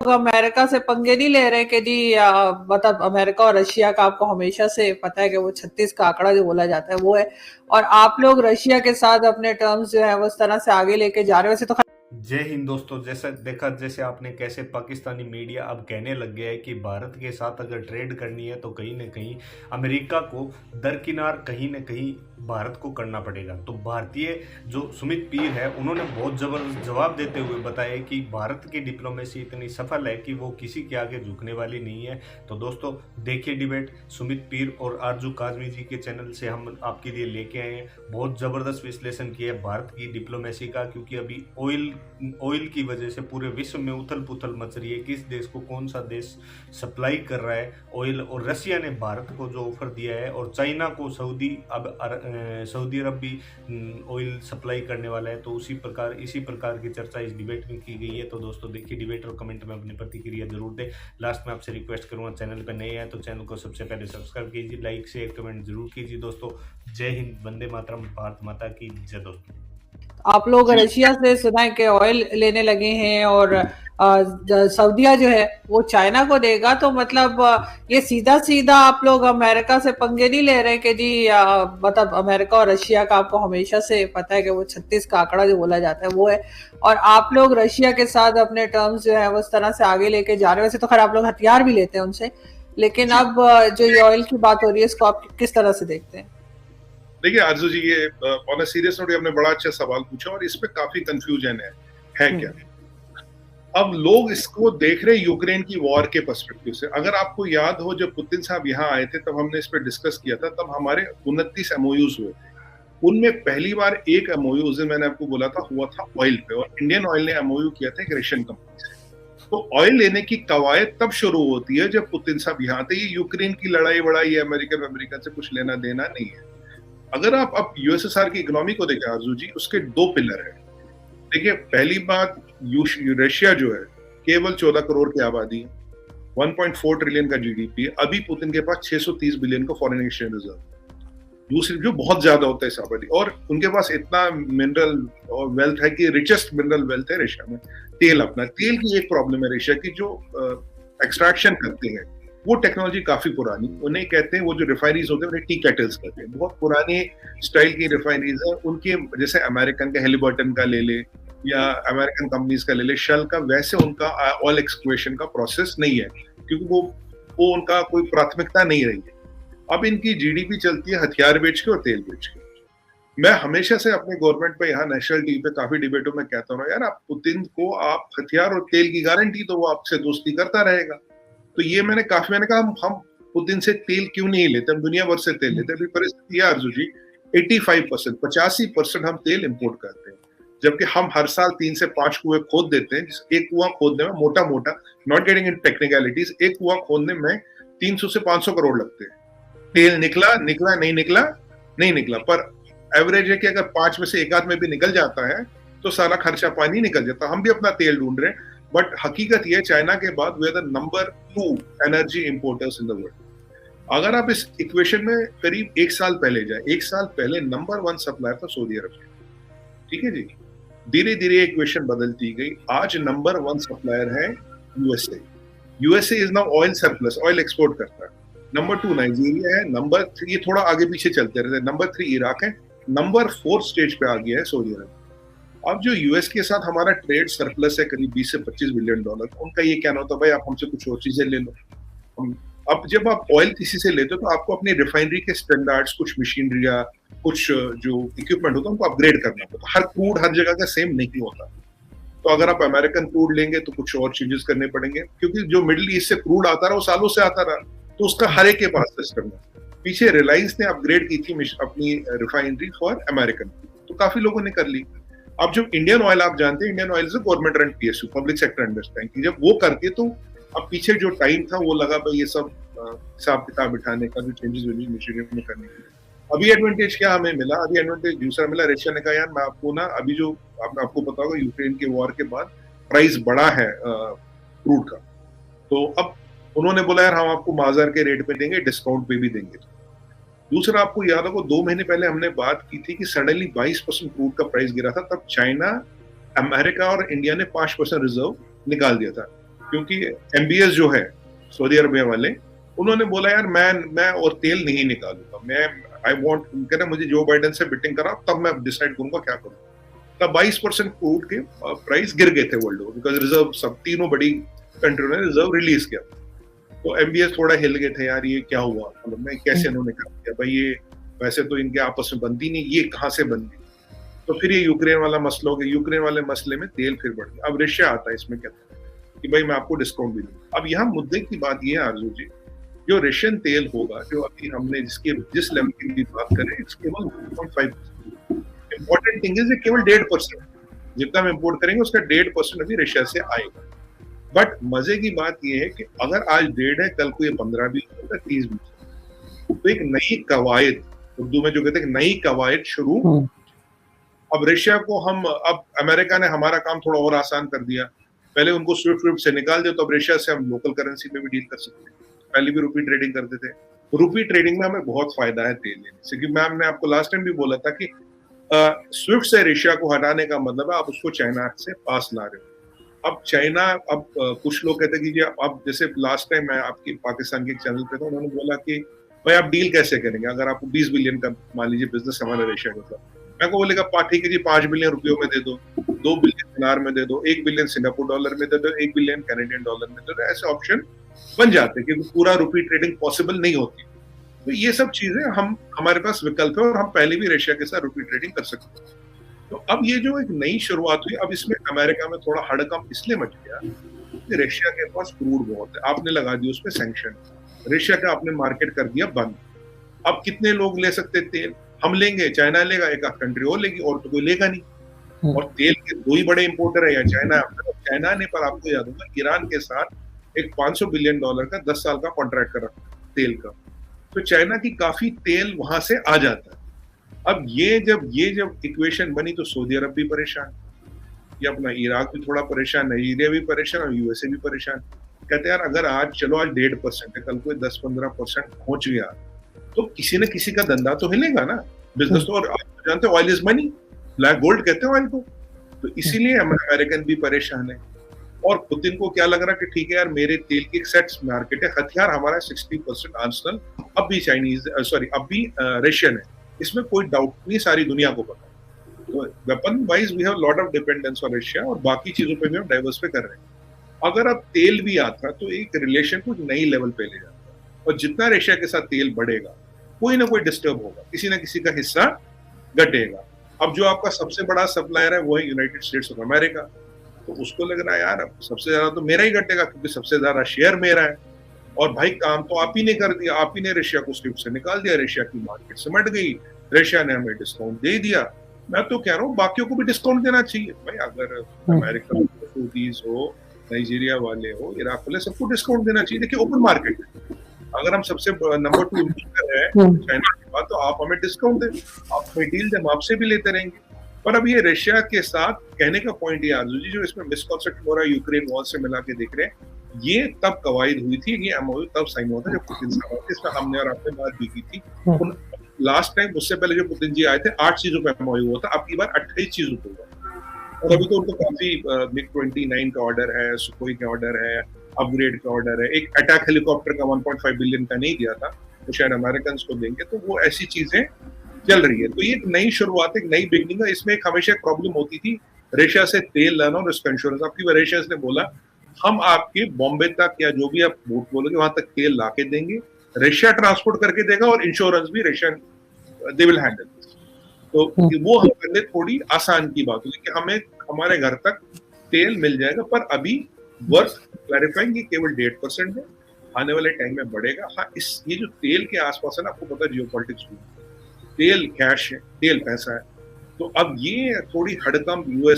America से पंगे नहीं ले रहे कि जी मतलब अमेरिका और रशिया का आपको हमेशा से पता है कि वो 36 का आंकड़ा जो बोला जाता है वो है, और आप लोग रशिया के साथ अपने टर्म्स जो है वो इस तरह से आगे लेके जा रहे हो। वैसे तो जय हिंद दोस्तों। जैसा देखा, जैसे आपने कैसे पाकिस्तानी मीडिया अब कहने लग गया है कि भारत के साथ अगर ट्रेड करनी है तो कहीं ना कहीं अमेरिका को दरकिनार कहीं ना कहीं भारत को करना पड़ेगा। तो भारतीय जो सुमित पीर है उन्होंने बहुत जबरदस्त जवाब देते हुए बताया कि भारत की डिप्लोमेसी इतनी सफल है कि वो किसी के आगे झुकने वाली नहीं है। तो दोस्तों देखिए डिबेट सुमित पीर और आरजू काजमी जी के चैनल से हम आपके लिए लेके आए हैं। बहुत जबरदस्त विश्लेषण किया है भारत की डिप्लोमेसी का, क्योंकि अभी ऑयल की वजह से पूरे विश्व में उथल पुथल मच रही है। किस देश को कौन सा देश सप्लाई कर रहा है ऑयल, और रशिया ने भारत को जो ऑफर दिया है, और चाइना को सऊदी अरब भी ऑयल सप्लाई करने वाला है। तो इसी प्रकार की चर्चा इस डिबेट में की गई है। तो दोस्तों देखिए डिबेट और कमेंट में अपनी प्रतिक्रिया जरूर दें। लास्ट में आपसे रिक्वेस्ट करूंगा, चैनल पर नए हैं तो चैनल को सबसे पहले सब्सक्राइब कीजिए, लाइक शेयर कमेंट जरूर कीजिए। दोस्तों जय हिंद, वंदे मातरम, भारत माता की जय। दोस्तों आप लोग रशिया से सुना है कि ऑयल लेने लगे हैं, और सऊदीया जो है वो चाइना को देगा। तो मतलब ये सीधा सीधा आप लोग अमेरिका से पंगे नहीं ले रहे कि जी मतलब अमेरिका और रशिया का आपको हमेशा से पता है कि वो 36 का आंकड़ा जो बोला जाता है वो है, और आप लोग रशिया के साथ अपने टर्म्स जो है वो इस तरह से आगे लेके जा रहे हो। वैसे तो खैर आप लोग हथियार भी लेते हैं उनसे, लेकिन अब जो ये ऑयल की बात हो रही है इसको आप किस तरह से देखते हैं? देखिए आरजू जी, ये ऑन अ सीरियस नोट आपने बड़ा अच्छा सवाल पूछा और इस पे काफी कंफ्यूजन है क्या। अब लोग इसको देख रहे हैं यूक्रेन की वॉर के पर्सपेक्टिव से। अगर आपको याद हो जब पुतिन साहब यहाँ आए थे तब हमने इस पे डिस्कस किया था, तब हमारे 29 एमओयूज हुए थे। उनमें पहली बार एक एमओयू उस दिन मैंने आपको बोला था हुआ था ऑयल पे, और इंडियन ऑयल ने एमओयू किया था एक रशियन कंपनी से। तो ऑयल लेने की कवायद तब शुरू होती है जब पुतिन साहब यहाँ आते। ये यूक्रेन की लड़ाई वड़ाई अमेरिका से कुछ लेना देना नहीं है। अगर आप अब यूएसएसआर की इकोनॉमी को देखें आरजू जी, उसके दो पिलर है। देखिए पहली बात, रशिया जो है केवल 14 करोड़ की आबादी है, 1.4 ट्रिलियन का जीडीपी है। अभी पुतिन के पास 630 बिलियन का फॉरेन एक्सचेंज रिजर्व, दूसरी जो बहुत ज्यादा होता है इस आबादी, और उनके पास इतना मिनरल और वेल्थ है कि रिचेस्ट मिनरल वेल्थ है रशिया में। तेल, अपना तेल की एक प्रॉब्लम है रशिया की, जो एक्सट्रैक्शन करते हैं वो टेक्नोलॉजी काफी पुरानी, उन्हें कहते हैं वो जो रिफाइनरीज होते हैं उन्हें टी कैटल्स कहते हैं। बहुत पुराने स्टाइल की रिफाइनरीज है उनके, जैसे अमेरिकन का हेलिबर्टन का ले ले या अमेरिकन कंपनीज का ले ले, शेल का, वैसे उनका ऑयल एक्सप्लोरेशन का प्रोसेस नहीं है, क्योंकि वो उनका कोई प्राथमिकता नहीं रही है। अब इनकी जीडीपी चलती है हथियार बेच के और तेल बेच के। मैं हमेशा से अपने गवर्नमेंट पे यहाँ नेशनल टीवी पे काफी डिबेटों में कहता हूँ, यार आप पुतिन को आप हथियार और तेल की गारंटी, तो वो आपसे दोस्ती करता रहेगा। तो ये मैंने कहा हम पुतिन से तेल क्यों नहीं लेते, हम दुनिया भर से तेल लेते हैं। अभी परिस्थिति है अर्जु जी, 85%, 85% हम तेल इंपोर्ट करते हैं, जबकि हम हर साल 3 से 5 कुएं खोद देते हैं। एक कुआं खोदने में मोटा मोटा, नॉट गेटिंग इन टेक्निकलिटीज, एक कुआं खोदने में 300 से 500 करोड़ लगते हैं। तेल निकला नहीं निकला, पर एवरेज है कि अगर 5 में से एक आध में भी निकल जाता है तो सारा खर्चा पानी निकल जाता। हम भी अपना तेल ढूंढ रहे हैं, बट हकीकत यह, चाइना के बाद we are the number 2 energy importers in the world. अगर आप इस इक्वेशन में करीब 1 साल पहले जाए, 1 साल पहले नंबर 1 सप्लायर था सऊदी अरब। ठीक है जी, धीरे धीरे इक्वेशन बदलती गई, आज नंबर 1 सप्लायर है USA is now oil surplus, oil export करता है। नंबर 2 नाइजीरिया है, नंबर 3, ये थोड़ा आगे पीछे चलते रहते हैं, नंबर 3 इराक है, नंबर 4 स्टेज पे आ गया है सऊदी अरब। अब जो यूएस के साथ हमारा ट्रेड सरप्लस है करीब 20 से 25 बिलियन डॉलर, उनका ये कहना होता है भाई आप हमसे कुछ और चीजें ले लो। अब जब आप ऑयल किसी से लेते हो तो आपको अपनी रिफाइनरी के स्टैंडर्ड्स, कुछ मशीनरी या कुछ जो इक्विपमेंट होता है उनको अपग्रेड करना पड़ता है। हर क्रूड हर जगह का सेम नहीं होता। तो अगर आप अमेरिकन क्रूड लेंगे तो कुछ और चेंजेस करने पड़ेंगे, क्योंकि जो मिडिल ईस्ट से क्रूड आता रहा वो सालों से आता रहा, तो उसका हर एक के पास सिस्टम है। पीछे रिलायंस ने अपग्रेड की थी अपनी रिफाइनरी फॉर अमेरिकन, तो काफी लोगों ने कर ली। अब जब इंडियन ऑयल, आप जानते हैं Indian oil is government run PSU, public sector understanding, जब वो करती है तो अब पीछे जो टाइम था वो लगा भाई ये सब हिसाब किताब बिठाने का, जो चेंजेस मशीनरी में करने के। अभी एडवांटेज क्या हमें मिला, अभी एडवांटेज दूसरा मिला, रशिया ने कहा यार मैं आपको ना, अभी जो आपको पता होगा यूक्रेन के वॉर के बाद प्राइस बढ़ा है क्रूड का, तो अब उन्होंने बोला यार हम आपको बाजार के रेट पे देंगे, डिस्काउंट पे भी देंगे। दूसरा, आपको याद होगा 2 महीने पहले हमने बात की थी कि सडनली 22% क्रूड का प्राइस गिरा था, तब चाइना, अमेरिका और इंडिया ने 5% रिजर्व निकाल दिया था। क्योंकि MBS जो है सऊदी अरबिया वाले, उन्होंने बोला यार मैं और तेल नहीं निकालूंगा, मैं आई वांट, कह रहे मुझे जो बाइडेन से बिटिंग करा तब मैं डिसाइड करूंगा क्या करूँ। तब 22% क्रूड के प्राइस गिर गए थे वर्ल्ड ओवर, बिकॉज रिजर्व सब तीनों बड़ी कंट्रियों ने रिजर्व रिलीज किया। तो MBS थोड़ा हिल गए थे यार, ये क्या हुआ, मतलब मैं कैसे इन्होंने कर दिया भाई, ये वैसे तो इनके आपस में बनती नहीं, ये कहाँ से बन गई। तो फिर ये यूक्रेन वाला मसला हो गया, यूक्रेन वाले मसले में तेल फिर बढ़ गया। अब रशिया आता है इसमें, कहता है कि भाई मैं आपको डिस्काउंट भी दूंगा। अब यहाँ मुद्दे की बात ये है आरजू जी, जो रशियन तेल होगा, जो अभी हमने जिस लेवल की भी बात करें, इट्स केवल 1.5%। इंपॉर्टेंट थिंग इज ये केवल 1.5%, जितना हम इंपोर्ट करेंगे उसका 1.5% अभी रशिया से आएगा। बट मजे की बात ये है कि अगर आज 1.5 है, कल को ये 15 भी हो सकता है, 30 भी हो सकता है। तो एक नई कवायद, उर्दू में जो कहते हैं नई कवायद शुरू। अब रशिया को अब अमेरिका ने हमारा काम थोड़ा और आसान कर दिया, पहले उनको स्विफ्ट से निकाल दिया, तो अब रशिया से हम लोकल करेंसी में भी डील कर सकते हैं। पहले भी रुपी ट्रेडिंग करते थे, रुपी ट्रेडिंग में हमें बहुत फायदा है तेल लेने से, क्योंकि मैंने आपको लास्ट टाइम भी बोला था कि स्विफ्ट से रशिया को हटाने का मतलब है आप उसको चाइना से पास ला रहे हो। अब चाइना, अब कुछ लोग कहते हैं कि अब जैसे लास्ट टाइम मैं आपकी पाकिस्तान के एक चैनल पे था, उन्होंने बोला कि भाई आप डील कैसे करेंगे अगर आपको 20 बिलियन का मान लीजिए बिजनेस हमारा रशिया के साथ। मैं को बोलेगा ठीक है जी, 5 बिलियन रुपयों में दे दो, 2 बिलियन दिनार में दे दो, 1 बिलियन सिंगापुर डॉलर में दे दो, 1 बिलियन कैनेडियन डॉलर में दे दो। ऐसे ऑप्शन बन जाते हैं, क्योंकि पूरा रुपी ट्रेडिंग पॉसिबल नहीं होती। तो ये सब चीजें हमारे पास विकल्प है, और हम पहले भी रशिया के साथ रुपी ट्रेडिंग कर सकते हैं। तो अब ये जो एक नई शुरुआत हुई, अब इसमें अमेरिका में थोड़ा हड़कंप इसलिए मच गया कि रशिया के पास क्रूड बहुत है, आपने लगा दिया उस पर सैंक्शन, रशिया का आपने मार्केट कर दिया बंद। अब कितने लोग ले सकते तेल? हम लेंगे, चाइना लेगा, एक कंट्री और लेगी, और तो कोई लेगा नहीं। और तेल के 2 ही बड़े इंपोर्टर है, या चाइना ने, पर आपको याद होगा ईरान के साथ एक $500 बिलियन का 10 साल का कॉन्ट्रैक्ट कर रखा तेल का। तो चाइना की काफी तेल वहां से आ जाता है। अब ये जब इक्वेशन बनी तो सऊदी अरब भी परेशान, ये अपना इराक भी थोड़ा परेशान, नाइजीरिया भी परेशान, और USA भी परेशान। कहते हैं यार अगर आज 1.5% है, कल को 10-15% पहुंच गया तो किसी न किसी का धंधा तो हिलेगा ना, बिजनेस तो। और आप जानते हैं oil is money, black gold कहते हैं ऑयल को। तो इसीलिए अमेरिकन भी परेशान है, और पुतिन को क्या लग रहा है कि ठीक है यार मेरे तेल की एक सेट मार्केट है, हथियार हमारा 60% आर्सेनल अब भी अब भी रशियन है, इसमें कोई डाउट नहीं, सारी दुनिया को पता है। तो weapon wise we have lot of dependence on Russia, और बाकी चीजों पे भी हम डाइवर्सिफाई कर रहे हैं। अगर अब तेल भी आता तो एक रिलेशन कुछ नई लेवल पे ले जाता, और जितना रशिया के साथ तेल बढ़ेगा कोई ना कोई डिस्टर्ब होगा, किसी ना किसी का हिस्सा घटेगा। अब जो आपका सबसे बड़ा सप्लायर है वो है यूनाइटेड स्टेट्स ऑफ अमेरिका, तो उसको लग रहा है यार अब सबसे ज्यादा तो मेरा ही घटेगा, क्योंकि सबसे ज्यादा शेयर मेरा है। और भाई काम तो आप ही ने कर दिया, आप ही ने रशिया को स्विफ्ट से निकाल दिया, रशिया की मार्केट सिमट गई, रशिया ने हमें डिस्काउंट दे दिया। मैं तो कह रहा हूँ बाकियों को भी डिस्काउंट देना चाहिए भाई, अगर अमेरिका हो, नाइजीरिया वाले हो, इराक वाले, सबको डिस्काउंट देना चाहिए। देखिए ओपन मार्केट है, अगर हम सबसे नंबर 2 इंपोर्टर है चाइना के बाद, तो आप हमें डिस्काउंट दें, आप हमें डील दें, हम आपसे भी लेते रहेंगे। पर अब ये रशिया के साथ कहने का पॉइंट ये आरजू जी, जो इसमें मिसकॉन्सेप्ट हो रहा है यूक्रेन वॉर से मिला के देख रहे हैं, ये तब कवायद हुई थी, ये एमओयू तब साइन हुआ था जब पुतिन साहब आए थे, इसमें हमने और आपने बात भी की थी। लास्ट टाइम उससे पहले जो पुतिन जी आए थे 8 चीजों पर एमओयू हुआ था, अब की बार 28 चीजों पर हुआ। और अभी तो उनको काफी MiG-29 का ऑर्डर है, सुखोई का ऑर्डर है, अपग्रेड का ऑर्डर है, एक अटैक हेलीकॉप्टर का 1.5 बिलियन का नहीं दिया था, तो शायद अमेरिकन को देंगे। तो वो ऐसी चीजें चल रही है। तो ये एक नई शुरुआत, एक नई बिगनिंग है। इसमें एक हमेशा प्रॉब्लम होती थी रशिया से तेल लाना और उसका इंश्योरेंस। आपकी रशिया ने बोला हम आपके बॉम्बे तक या जो भी आप वोट बोलोगे वहां तक तेल ला के देंगे, रशिया ट्रांसपोर्ट करके देगा, और इंश्योरेंस भी रशिया दे विल हैंडल। तो वो हमारे लिए थोड़ी आसान की बात होगी कि हमें हमारे घर तक तेल मिल जाएगा। पर अभी वर्थ क्लैरिफाइंग केवल 1.5% है, आने वाले टाइम में बढ़ेगा। हाँ, ये जो तेल के आसपास है ना, आपको पता है जियोपॉलिटिक्स, तेल कैश है, तेल पैसा है, तो अब ये थोड़ी हड़कंप US